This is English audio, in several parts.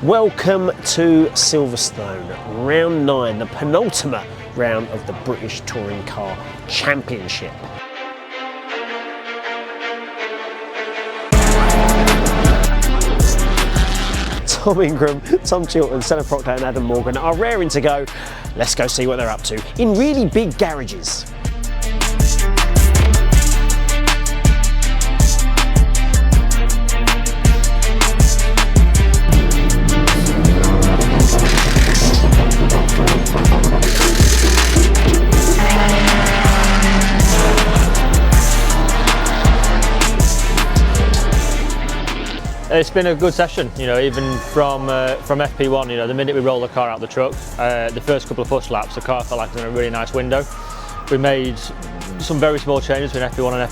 Welcome to Silverstone, round 9, the penultimate round of the British Touring Car Championship. Tom Ingram, Tom Chilton, Senna Proctor and Adam Morgan are raring to go. Let's go see what they're up to in really big garages. It's been a good session, you know, even from FP1, you know, the minute we roll the car out the truck, the first couple of push laps, the car felt like it was in a really nice window. We made some very small changes between FP1 and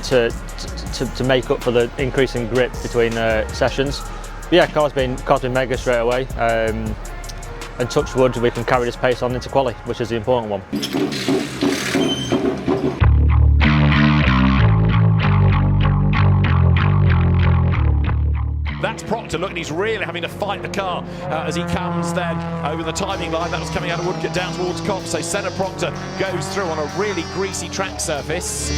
FP2 to make up for the increase in grip between sessions. But yeah, car's been mega straight away, and touch wood, we can carry this pace on into quali, which is the important one. That's Proctor, look, and he's really having to fight the car as he comes then over the timing line. That was coming out of Woodcote down towards Cobb, so Senna Proctor goes through on a really greasy track surface.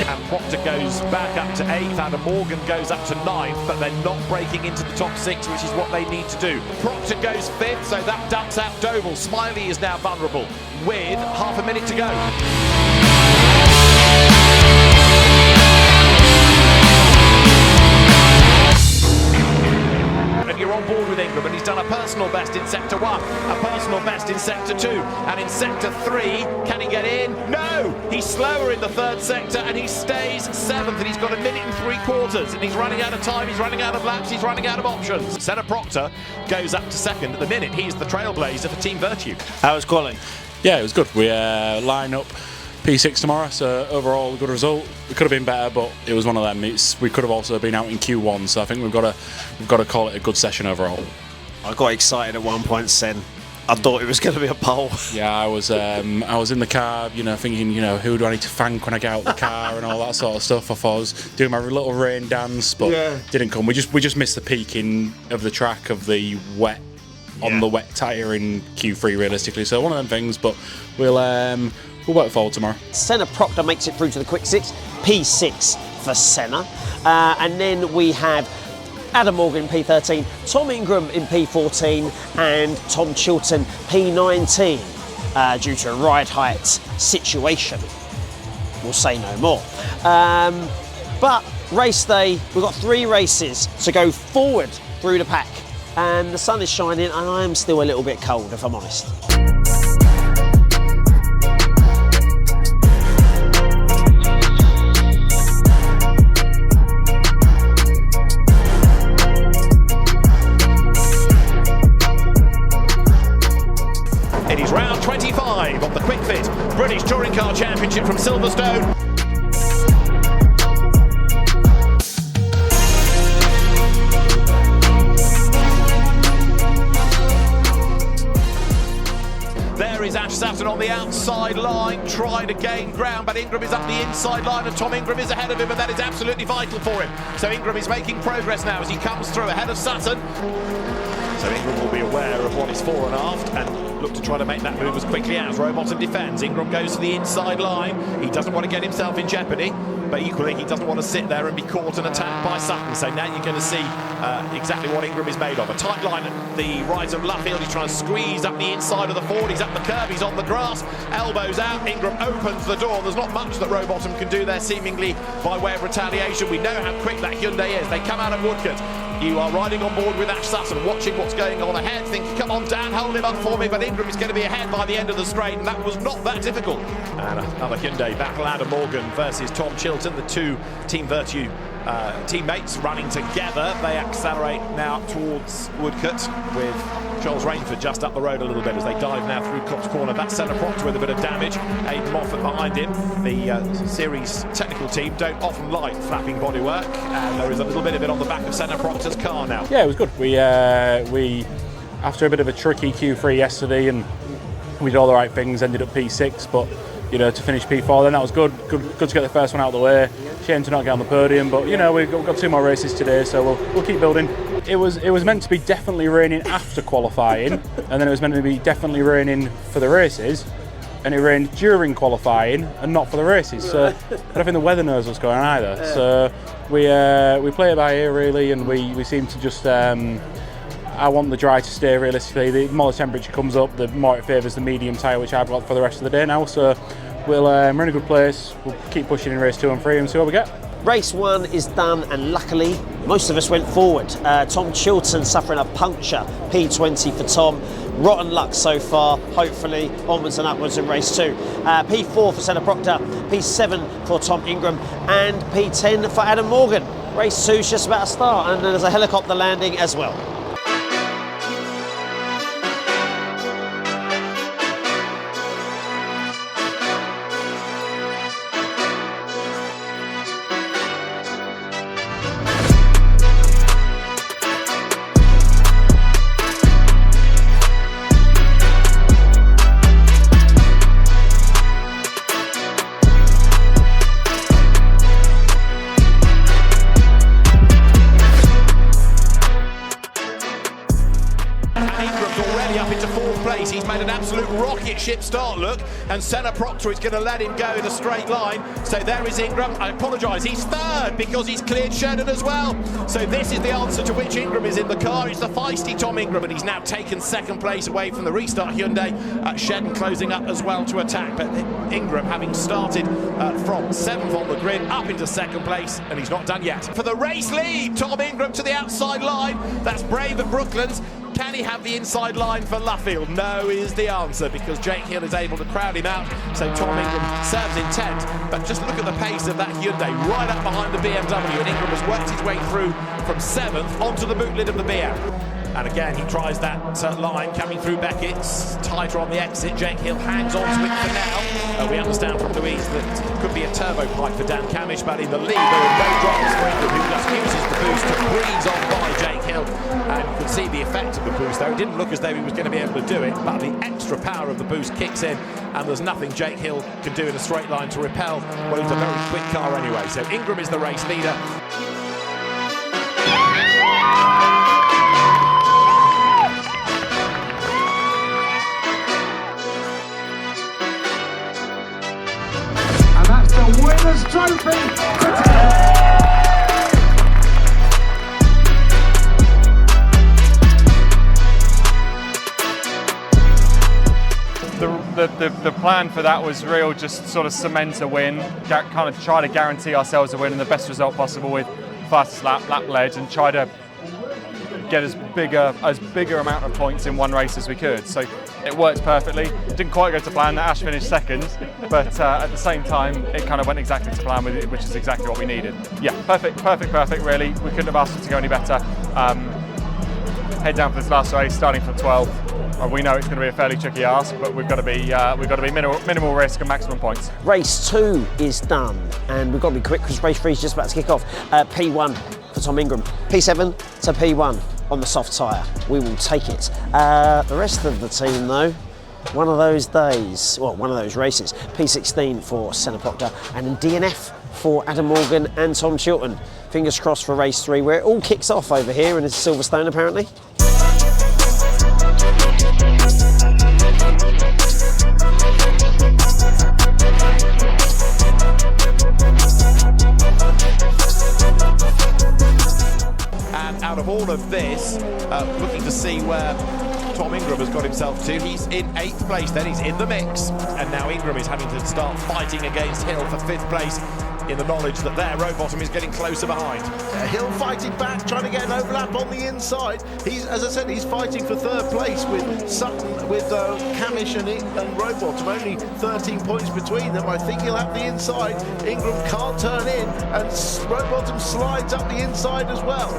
And Proctor goes back up to 8th, Adam Morgan goes up to 9th, but they're not breaking into the top 6, which is what they need to do. Proctor goes 5th, so that dumps out Doval. Smiley is now vulnerable with half a minute to go. You're on board with Ingram, and he's done a personal best in Sector 1, a personal best in Sector 2, and in Sector 3, can he get in? No! He's slower in the 3rd sector, and he stays 7th, and he's got 1 minute and 3/4, and he's running out of time, he's running out of laps, he's running out of options. Senna Proctor goes up to 2nd. At the minute, he's the trailblazer for Team VERTU. How was quality? Yeah, it was good. We line up P6 tomorrow, so overall a good result. It could have been better, but it was one of them. We could have also been out in Q1, so I think we've got to call it a good session overall. I got excited at one point, Sen. I thought it was going to be a pole. Yeah, I was in the car, you know, thinking, you know, who do I need to thank when I get out the car and all that sort of stuff. I thought I was doing my little rain dance, but didn't come. We just missed the peaking of the track of the wet on the wet tyre in Q3 realistically. So one of them things, but we'll work forward tomorrow. Senna Proctor makes it through to the quick 6, P6 for Senna. And then we have Adam Morgan in P13, Tom Ingram in P14 and Tom Chilton P19 due to a ride height situation. We'll say no more. But race day, we've got 3 races to go forward through the pack. And the sun is shining and I am still a little bit cold, if I'm honest. It is round 25 of the Quick Fit British Touring Car Championship from Silverstone. There is Ash Sutton on the outside line, trying to gain ground, but Ingram is up the inside line and Tom Ingram is ahead of him, and that is absolutely vital for him. So Ingram is making progress now as he comes through ahead of Sutton. So Ingram will be aware of what is fore and aft and look to try to make that move as quickly as Rowbottom defends. Ingram goes to the inside line. He doesn't want to get himself in jeopardy, but equally he doesn't want to sit there and be caught and attacked by Sutton. So now you're going to see exactly what Ingram is made of. A tight line at the right of Luffield. He's trying to squeeze up the inside of the Ford. He's up the curb. He's on the grass. Elbows out. Ingram opens the door. There's not much that Rowbottom can do there, seemingly by way of retaliation. We know how quick that Hyundai is. They come out of Woodcote. You are riding on board with Ash Sutton, watching what's going on ahead, thinking, come on, Dan, hold him up for me, but Ingram is going to be ahead by the end of the straight, and that was not that difficult. And another Hyundai battle, Adam Morgan versus Tom Chilton, the 2 Team VERTU teammates running together. They accelerate now towards Woodcote with Charles Rainford just up the road a little bit as they dive now through Cops Corner. That's Senna Proctor with a bit of damage. Aidan Moffat behind him. The series technical team don't often like flapping bodywork, and there is a little bit of it on the back of Senna Proctor's car now. Yeah, it was good. We after a bit of a tricky Q3 yesterday, and we did all the right things, ended up P6, but to finish P4. Then that was good to get the first one out of the way. Shame to not get on the podium, but we've got 2 more races today, so we'll keep building. It was meant to be definitely raining after qualifying, and then it was meant to be definitely raining for the races, and it rained during qualifying and not for the races. So I don't think the weather knows what's going on either. So we play it by ear really, and we seem to just. I want the dry to stay realistically. The more the temperature comes up, the more it favours the medium tyre, which I've got for the rest of the day now. So we're in a good place. We'll keep pushing in race 2 and 3 and see what we get. Race 1 is done, and luckily most of us went forward. Tom Chilton suffering a puncture, P20 for Tom. Rotten luck so far, hopefully onwards and upwards in race 2. P4 for Senna Proctor, P7 for Tom Ingram, and P10 for Adam Morgan. Race 2 is just about to start, and there's a helicopter landing as well. He's made an absolute rocket ship start, look, and Senna Proctor is going to let him go in a straight line. So there is Ingram. I apologise, he's third because he's cleared Sheridan as well. So this is the answer to which Ingram is in the car. It's the feisty Tom Ingram, and he's now taken second place away from the restart Hyundai. Sheridan closing up as well to attack, but Ingram having started from 7th on the grid up into second place, and he's not done yet. For the race lead, Tom Ingram to the outside line. That's brave at Brooklands. Can he have the inside line for Luffield? No is the answer, because Jake Hill is able to crowd him out. So Tom Ingram serves in 10th, but just look at the pace of that Hyundai right up behind the BMW, and Ingram has worked his way through from 7th onto the boot lid of the BM. And again, he tries that line coming through Beckett's, tighter on the exit. Jake Hill hangs on to it for now. We understand from Louise that it could be a turbo pipe for Dan Camish, but in the lead, there are no drivers for Ingram, who just uses the boost to breeze on by Jake Hill. And you can see the effect of the boost there. It didn't look as though he was going to be able to do it, but the extra power of the boost kicks in, and there's nothing Jake Hill can do in a straight line to repel. Well, it's a very quick car anyway. So Ingram is the race leader. That's the winner's trophy. The plan for that was real, just sort of cement a win, kind of try to guarantee ourselves a win and the best result possible with fastest lap led, and try to get as bigger amount of points in one race as we could. So it worked perfectly. Didn't quite go to plan. Ash finished second, but at the same time, it kind of went exactly to plan with it, which is exactly what we needed. Yeah, perfect. Really, we couldn't have asked it to go any better. Head down for this last race, starting from 12th. We know it's going to be a fairly tricky ask, but we've got to be minimal risk and maximum points. Race 2 is done, and we've got to be quick because race 3 is just about to kick off. P1 for Tom Ingram, P7 to P1 on the soft tyre. We will take it. The rest of the team, though, one of those days, well, one of those races. P16 for Senna Proctor, and in DNF for Adam Morgan and Tom Chilton. Fingers crossed for race 3, where it all kicks off over here in Silverstone, apparently. Out of all of this, looking to see where Tom Ingram has got himself to. He's in 8th place, then he's in the mix, and now Ingram is having to start fighting against Hill for 5th place, in the knowledge that their road bottom is getting closer behind. Hill fighting back, trying to get an overlap on the inside. He's, as I said, he's fighting for 3rd place with Sutton, with Camish and road bottom, only 13 points between them. I think he'll have the inside. Ingram can't turn in, and road bottom slides up the inside as well.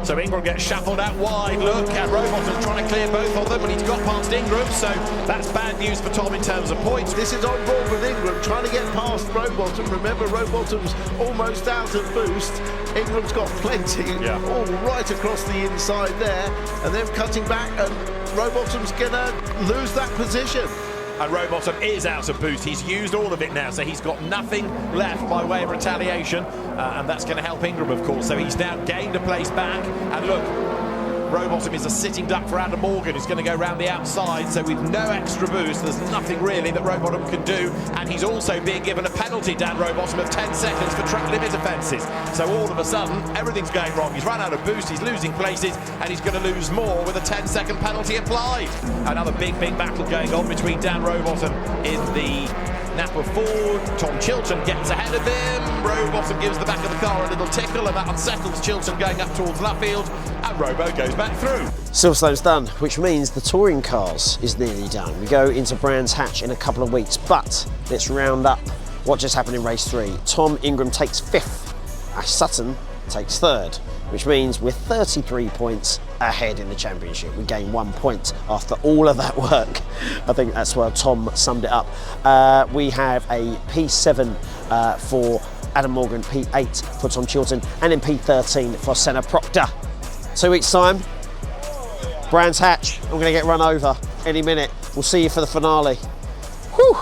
So Ingram gets shuffled out wide, look, and Rowbottom's trying to clear both of them, and he's got past Ingram, so that's bad news for Tom in terms of points. This is on board with Ingram, trying to get past Rowbottom. Remember, Rowbottom's almost out of boost. Ingram's got plenty, all right across the inside there, and then cutting back, and Rowbottom's gonna lose that position. And Rowbottom is out of boost. He's used all of it now, so he's got nothing left by way of retaliation, and that's going to help Ingram, of course. So he's now gained a place back, and look, Rowbottom is a sitting duck for Adam Morgan, who's going to go round the outside, so with no extra boost, there's nothing really that Rowbottom can do, and he's also being given a penalty, Dan Rowbottom, of 10 seconds for track limit offences. So all of a sudden, everything's going wrong. He's run out of boost, he's losing places, and he's going to lose more with a 10-second penalty applied. Another big battle going on between Dan Rowbottom in the Napa Ford. Tom Chilton gets ahead of him. Rowbottom gives the back of the car a little tickle, and that unsettles Chilton going up towards Luffield, and Robo goes back through. Silverstone's done, which means the touring cars is nearly done. We go into Brands Hatch in a couple of weeks, but let's round up what just happened in race 3. Tom Ingram takes 5th, Ash Sutton takes 3rd, which means we're 33 points ahead in the championship. We gain 1 point after all of that work. I think that's where Tom summed it up. We have a P7 for Adam Morgan, P8 for Tom Chilton, and then P13 for Senna Proctor. 2 weeks time, Brands Hatch. I'm going to get run over any minute. We'll see you for the finale. Whew.